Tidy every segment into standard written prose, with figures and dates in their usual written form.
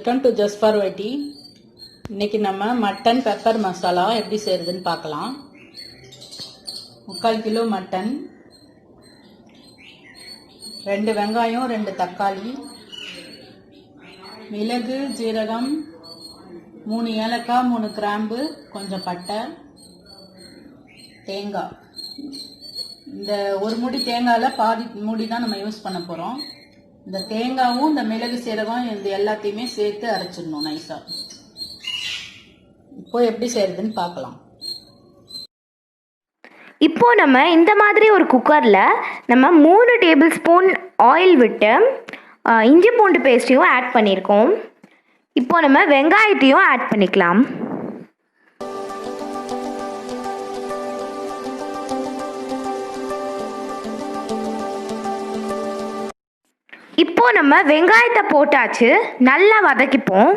Welcome to just for வைட்டி. இன்னைக்கு நம்ம மட்டன் பெப்பர் மசாலா எப்படி செய்யறதுன்னு பார்க்கலாம். 3/4 கிலோ மட்டன், 2 வெங்காயம், 2 தக்காளி, மிளகு, ஜீரகம், 3 ஏலக்காய், 3 கிராம்பு, கொஞ்சம் பட்டை, தேங்காய். இந்த ஒரு மூடி தேங்காயில் பாதி மூடி தான் நம்ம யூஸ் பண்ண போகிறோம். இந்த தேங்காயும் இந்த மிளகு சீரகம் இது எல்லாத்தையுமே சேர்த்து அரைச்சிடணும் நைஸா. இப்போ எப்படி செய்யறதுன்னு பார்க்கலாம். இப்போ நம்ம இந்த மாதிரி ஒரு குக்கரில் நம்ம 3 டேபிள் ஸ்பூன் ஆயில் விட்டு இஞ்சி பூண்டு பேஸ்ட்டையும் ஆட் பண்ணியிருக்கோம். இப்போ நம்ம வெங்காயத்தையும் ஆட் பண்ணிக்கலாம். இப்போ நம்ம வெங்காயத்தை போட்டாச்சு, நல்லா வதக்கிப்போம்.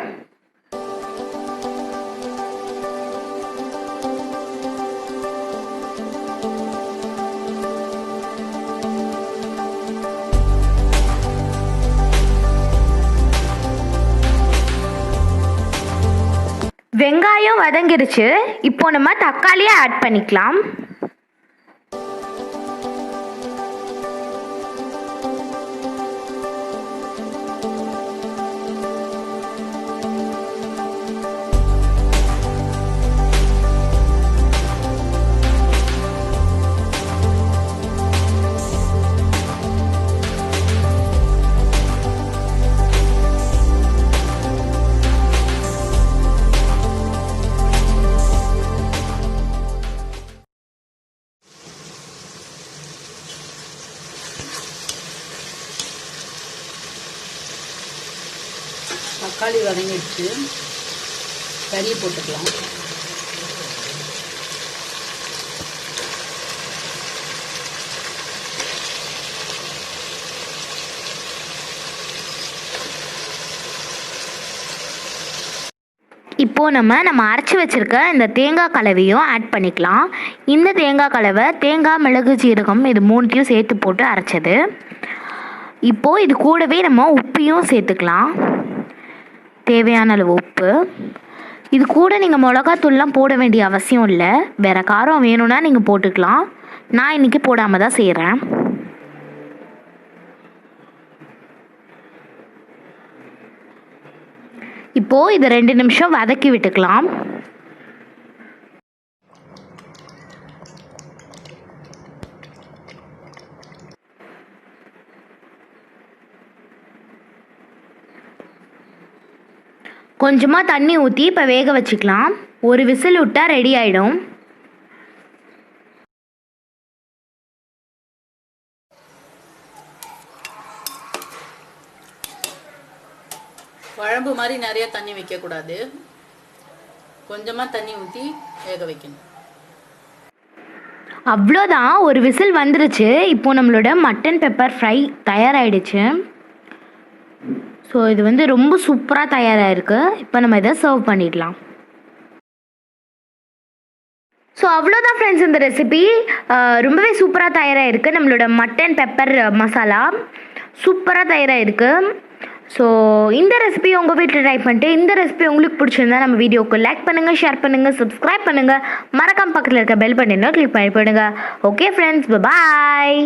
வெங்காயம் வதங்கிருச்சு. இப்போ நம்ம தக்காளியை ஆட் பண்ணிக்கலாம். தக்காளி வதங்கிடுச்சு, கறி போட்டுக்கலாம். இப்போ நம்ம அரைச்சி வச்சிருக்க இந்த தேங்காய் கலவையும் ஆட் பண்ணிக்கலாம். இந்த தேங்காய் கலவை தேங்காய், மிளகு, ஜீரகம் இது 3த்தையும் சேர்த்து போட்டு அரைச்சது. இப்போது இது கூடவே நம்ம உப்பையும் சேர்த்துக்கலாம், தேவையான அளவு உப்பு. இது கூட நீங்கள் மிளகாத்தூள்லாம் போட வேண்டிய அவசியம் இல்லை, வேறு காரம் வேணும்னா நீங்கள் போட்டுக்கலாம். நான் இன்றைக்கி போடாமல் தான் செய்கிறேன். இப்போது இது 2 நிமிஷம் வதக்கி விட்டுக்கலாம். கொஞ்சமாக தண்ணி ஊற்றி இப்போ வேக வச்சுக்கலாம். ஒரு விசில் விட்டால் ரெடி ஆகிடும். குழம்பு மாதிரி நிறைய தண்ணி வைக்கக்கூடாது, கொஞ்சமாக தண்ணி ஊற்றி வேக வைக்கணும். அவ்வளோதான், ஒரு விசில் வந்துருச்சு. இப்போ நம்மளோட மட்டன் பெப்பர் ஃப்ரை தயாராகிடுச்சு. ஸோ இது ரொம்ப சூப்பராக தயாராகிருக்கு. இப்போ நம்ம இதை சர்வ் பண்ணிடலாம். ஸோ அவ்வளோதான் ஃப்ரெண்ட்ஸ், இந்த ரெசிபி ரொம்பவே சூப்பராக தயாராகிருக்கு. நம்மளோட மட்டன் பெப்பர் மசாலா சூப்பராக தயாராகிருக்கு. ஸோ இந்த ரெசிபி உங்கள் வீட்டில் ட்ரை பண்ணிட்டு இந்த ரெசிபி உங்களுக்கு பிடிச்சிருந்தா நம்ம வீடியோக்கு லைக் பண்ணுங்கள், ஷேர் பண்ணுங்கள், சப்ஸ்கிரைப் பண்ணுங்கள், மறக்காம பக்கத்தில் இருக்க பெல் பட்டனை கிளிக் பண்ணி போயிடுங்க. ஓகே ஃப்ரெண்ட்ஸ், பாய்.